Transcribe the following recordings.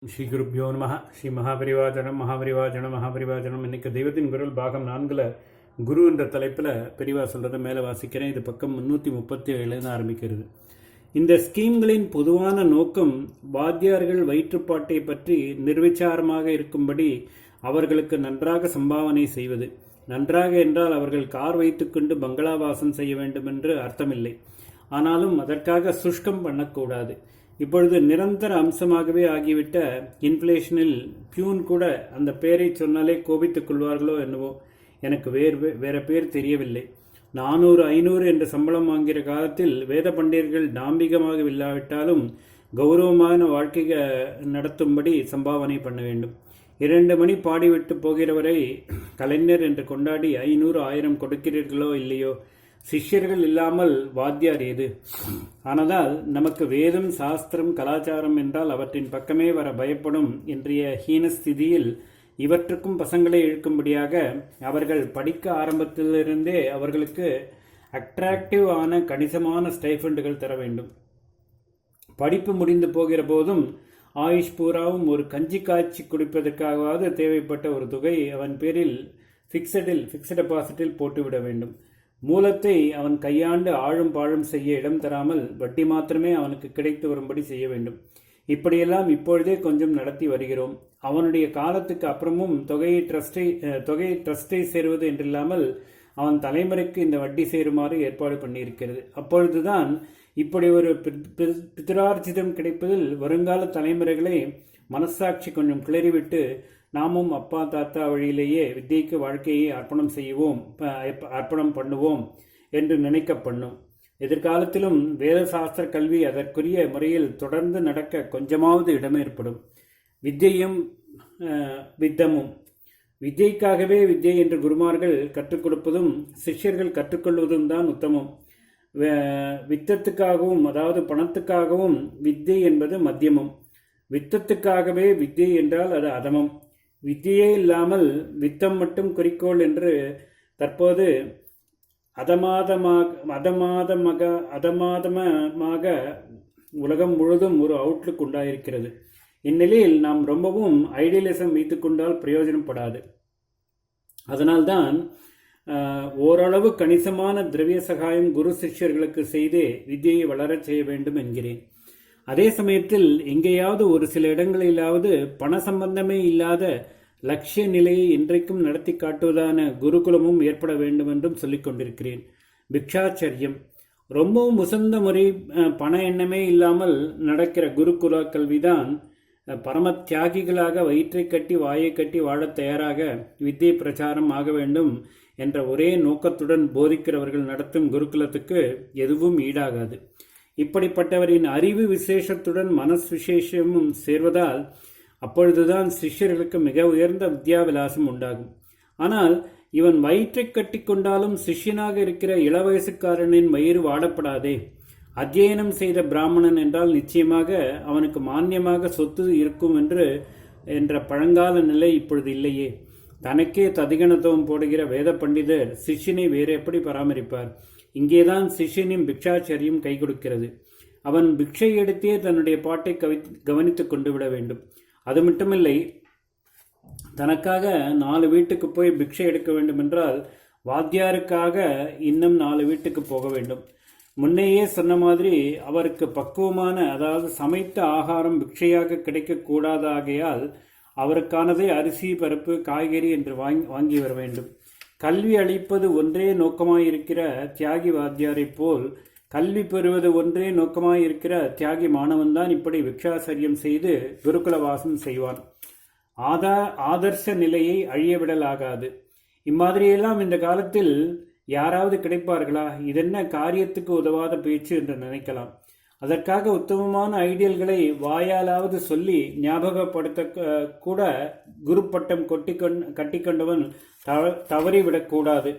ஸ்ரீ குருப்யோ நம. ஸ்ரீ மகாபரிவாஜனம் மகாபரிவாஜனம் மகாபரிவாஜனம். இன்னைக்கு தெய்வத்தின் குரல் பாகம் 4 குரு என்ற தலைப்பில் பெரிவா சொல்கிறத மேலே வாசிக்கிறேன். இது பக்கம் 337 ஆரம்பிக்கிறது. இந்த ஸ்கீம்களின் பொதுவான நோக்கம் வாத்தியார்கள் வயிற்றுப்பாட்டை பற்றி நிர்விச்சாரமாக இருக்கும்படி அவர்களுக்கு நன்றாக சம்பாவனை செய்வது. நன்றாக என்றால் அவர்கள் கார் வைத்துக்கொண்டு பங்களாவாசம் செய்ய வேண்டும் என்று அர்த்தமில்லை. ஆனாலும் அதற்காக சுஷ்கம் பண்ணக்கூடாது. இப்பொழுது நிரந்தர அம்சமாகவே ஆகிவிட்ட இன்ஃப்ளேஷனில் பியூன் கூட அந்த பெயரை சொன்னாலே கோபித்துக் கொள்வார்களோ என்னவோ, எனக்கு வேற பேர் தெரியவில்லை. 400-500 என்ற சம்பளம் வாங்கிற காலத்தில் வேத பண்டிதர்கள் டாம்பிகமாக இல்லாவிட்டாலும் கௌரவமான வாழ்க்கை நடத்தும்படி சம்பாவனை பண்ண வேண்டும். 2 மணி பாடிவிட்டு போகிறவரை கலைஞர் என்று கொண்டாடி 500-1000 கொடுக்கிறீர்களோ இல்லையோ, சிஷ்யர்கள் இல்லாமல் வாத்தியார் ஏது? ஆனதால் நமக்கு வேதம், சாஸ்திரம், கலாச்சாரம் என்றால் அவற்றின் பக்கமே வர பயப்படும் இன்றைய ஹீனஸ்திதியில் இவற்றுக்கும் பசங்களை இழுக்கும்படியாக அவர்கள் படிக்க ஆரம்பத்திலிருந்தே அவர்களுக்கு அட்ராக்டிவ் ஆன கணிசமான ஸ்டைஃபண்டுகள் தர வேண்டும். படிப்பு முடிந்து போகிற போதும் ஆயுஷ் பூராவும் ஒரு கஞ்சி காய்ச்சி குடிப்பதற்காகவாவது தேவைப்பட்ட ஒரு தொகை அவன் பேரில் ஃபிக்ஸட் டெபாசிட்டில் போட்டுவிட வேண்டும். மூலத்தை அவன் கையாண்டு ஆழும் பாழும் செய்ய இடம் தராமல் வட்டி மாத்திரமே அவனுக்கு கிடைத்து வரும்படி செய்ய வேண்டும். இப்படியெல்லாம் இப்பொழுதே கொஞ்சம் நடத்தி வருகிறோம். அவனுடைய காலத்துக்கு அப்புறமும் தொகையை ட்ரஸ்டை சேருவது என்றில்லாமல் அவன் தலைமுறைக்கு இந்த வட்டி சேருமாறு ஏற்பாடு பண்ணியிருக்கிறது. அப்பொழுதுதான் இப்படி ஒரு பித்ரார்ஜிதம் கிடைப்பதில் வருங்கால தலைமுறைகளை மனசாட்சி கொஞ்சம் கிளறிவிட்டு நாமும் அப்பா தாத்தா வழியிலேயே வித்தியைக்கு வாழ்க்கையை அர்ப்பணம் பண்ணுவோம் என்று நினைக்க பண்ணும். எதிர்காலத்திலும் வேத சாஸ்திர கல்வி அதற்குரிய முறையில் தொடர்ந்து நடக்க கொஞ்சமாவது இடம் ஏற்படும். வித்தியையும் வித்தமும் வித்தியைக்காகவே வித்தியை என்று குருமார்கள் கற்றுக் கொடுப்பதும் சிஷ்யர்கள் கற்றுக்கொள்வதும் தான் உத்தமம். வித்தத்துக்காகவும், அதாவது பணத்துக்காகவும் வித்தியை என்பது மத்தியமம். வித்தத்துக்காகவே வித்தியை என்றால் அது அதமம். வித்தியே இல்லாமல் வித்தம் மட்டும் குறிக்கோள் என்று தற்போது அதமாதமாக உலகம் முழுதும் ஒரு அவுட்லுக் உண்டாயிருக்கிறது. இந்நிலையில் நாம் ரொம்பவும் ஐடியலிசம் வைத்துக்கொண்டால் பிரயோஜனப்படாது. அதனால்தான் ஓரளவு கணிசமான திரவிய சகாயம் குரு சிஷ்யர்களுக்கு செய்தே வித்தியை வளரச் செய்ய வேண்டும் என்கிறேன். அதே சமயத்தில் எங்கேயாவது ஒரு சில இடங்களிலாவது பண சம்பந்தமே இல்லாத லட்சிய நிலையை இன்றைக்கும் நடத்தி காட்டுவதான குருகுலமும் ஏற்பட வேண்டும் என்றும் சொல்லிக் கொண்டிருக்கிறேன். பிக்ஷாச்சரியம் ரொம்பவும் உசந்த முறை பண எண்ணமே இல்லாமல் நடக்கிற குருகுல கல்விதான் பரம தியாகிகளாக வயிற்றை கட்டி வாயை கட்டி வாழத் தயாராக வித்தியை பிரச்சாரம் ஆக வேண்டும் என்ற ஒரே நோக்கத்துடன் போதிக்கிறவர்கள் நடத்தும் குருகுலத்துக்கு எதுவும் ஈடாகாது. இப்படிப்பட்டவரின் அறிவு விசேஷத்துடன் மனஸ் விசேஷமும் சேர்வதால் அப்பொழுதுதான் சிஷ்யர்களுக்கு மிக உயர்ந்த வித்யாவிலாசம் உண்டாகும். ஆனால் இவன் வயிற்றை கட்டி கொண்டாலும் சிஷ்யனாக இருக்கிற இளவயசுக்காரனின் வயிறு வாடப்படாதே. அத்தியனம் செய்த பிராமணன் என்றால் நிச்சயமாக அவனுக்கு மானியமாக சொத்து இருக்கும் என்ற பழங்கால நிலை இப்பொழுது இல்லையே. தனக்கே ததிகணத்துவம் போடுகிற வேத பண்டிதர் சிஷ்யனை வேறு எப்படி பராமரிப்பார்? இங்கேதான் சிஷ்யனின் பிக்ஷாச்சரியம் கை கொடுக்கிறது. அவன் பிக்ஷை எடுத்தே தன்னுடைய பாட்டை கவனித்துக் கொண்டு விட வேண்டும். அது மட்டுமில்லை, தனக்காக 4 வீட்டுக்கு போய் பிக்ஷை எடுக்க வேண்டும் என்றால் வாத்தியாருக்காக இன்னும் 4 வீட்டுக்கு போக வேண்டும். முன்னையே சொன்ன மாதிரி அவருக்கு பக்குவமான, அதாவது சமைத்த ஆகாரம் பிக்ஷையாக கிடைக்கக்கூடாதாகையால் அவருக்கானதை அரிசி, பருப்பு, காய்கறி என்று வாங்கி வர வேண்டும். கல்வி அளிப்பது ஒன்றே நோக்கமாயிருக்கிற தியாகி வாத்தியாரை போல் கல்வி பெறுவது ஒன்றே நோக்கமாயிருக்கிற தியாகி மாணவன்தான் இப்படி விக்ஷாசரியம் செய்து குருகுலவாசம் செய்வான். ஆதர்ச நிலையை அழியவிடலாகாது. இம்மாதிரியெல்லாம் இந்த காலத்தில் யாராவது கிடைப்பார்களா? இதென்ன காரியத்துக்கு உதவாத பேச்சு என்று நினைக்கலாம். அதற்காக உத்தமமான ஐடியல்களை வாயாலாவது சொல்லி ஞாபகப்படுத்த கூட குருப்பட்டம் கட்டிக்கொண்டவன் தவறிவிடக்கூடாது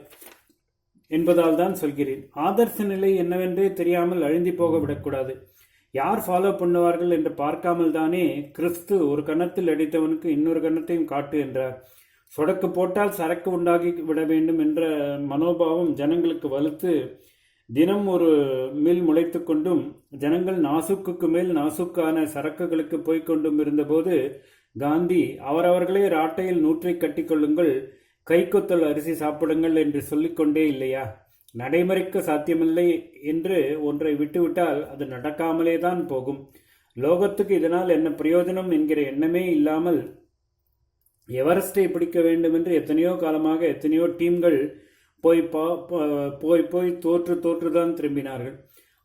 என்பதால் தான் சொல்கிறேன். ஆதர்ச நிலை என்னவென்றே தெரியாமல் அழிந்து போக விடக்கூடாது. யார் ஃபாலோ பண்ணுவார்கள் என்று பார்க்காமல் தானே கிறிஸ்து ஒரு கன்னத்தில் அடித்தவனுக்கு இன்னொரு கன்னத்தையும் காட்டு என்றார். சொடக்கு போட்டால் சரக்கு உண்டாகி விட வேண்டும் என்ற மனோபாவம் ஜனங்களுக்கு வலுத்து தினம் ஒரு மில் முளைத்து கொண்டும் ஜனங்கள் நாசுக்குக்கு மேல் நாசுக்கான சரக்குகளுக்கு போய்கொண்டும் இருந்தபோது காந்தி அவரவர்களே ராட்டையில் நூற்றை கட்டிக்கொள்ளுங்கள், கைக்குத்தல் அரிசி சாப்பிடுங்கள் என்று சொல்லிக்கொண்டே இல்லையா? நடைமுறைக்கு சாத்தியமில்லை என்று ஒன்றை விட்டுவிட்டால் அது நடக்காமலே தான் போகும். லோகத்துக்கு இதனால் என்ன பிரயோஜனம் என்கிற எண்ணமே இல்லாமல் எவரெஸ்டை பிடிக்க வேண்டும் என்று எத்தனையோ காலமாக எத்தனையோ டீம்கள் போய் தோற்றுதான் திரும்பினார்கள்.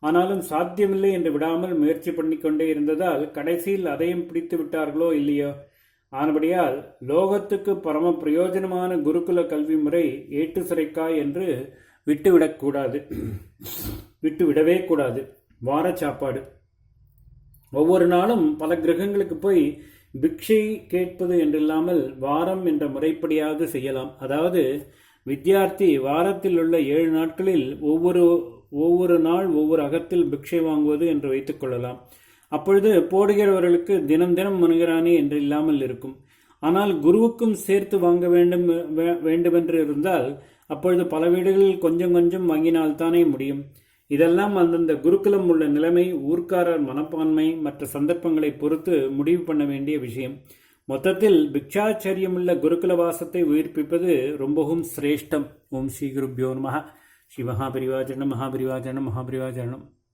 ஆனாலும் சாத்தியமில்லை என்று விடாமல் முயற்சி பண்ணிக்கொண்டே இருந்ததால் கடைசியில் அதையும் பிடித்து விட்டார்களோ இல்லையோ. ஆனபடியால் லோகத்துக்கு பரம பிரயோஜனமான குருகுல கல்வி முறை ஏட்டு சுரைக்காய் என்று விட்டுவிடவே கூடாது. வார சாப்பாடு. ஒவ்வொரு நாளும் பல கிரகங்களுக்கு போய் பிக்ஷை கேட்பது என்றில்லாமல் வாரம் என்ற முறைப்படியாவது செய்யலாம். அதாவது வித்தியார்த்தி வாரத்தில் உள்ள 7 நாட்களில் ஒவ்வொரு நாள் ஒவ்வொரு அகத்தில் பிக்ஷை வாங்குவது என்று வைத்துக் கொள்ளலாம். அப்பொழுது போடுகிறவர்களுக்கு தினம் தினம் மனுகிறானே என்று இல்லாமல் இருக்கும். ஆனால் குருவுக்கும் சேர்த்து வாங்க வேண்டுமென்று இருந்தால் அப்பொழுது பல வீடுகளில் கொஞ்சம் கொஞ்சம் வாங்கினால்தானே முடியும். இதெல்லாம் அந்தந்த குருகுலம் உள்ள நிலைமை, ஊர்க்காரர் மனப்பான்மை, மற்ற சந்தர்ப்பங்களை பொறுத்து முடிவு பண்ண வேண்டிய விஷயம். மொத்தத்தில் பிக்ஷாச்சரியமுள்ள குருகுல வாசத்தை உயிர்ப்பிப்பது ரொம்பவும் சிரேஷ்டம். ஓம் ஸ்ரீ குருப்யோ நமஹ. ஸ்ரீ மகாபரிவாச்சரணம் மகாபரிவாச்சரணம் மகாபரிவாச்சரணம்.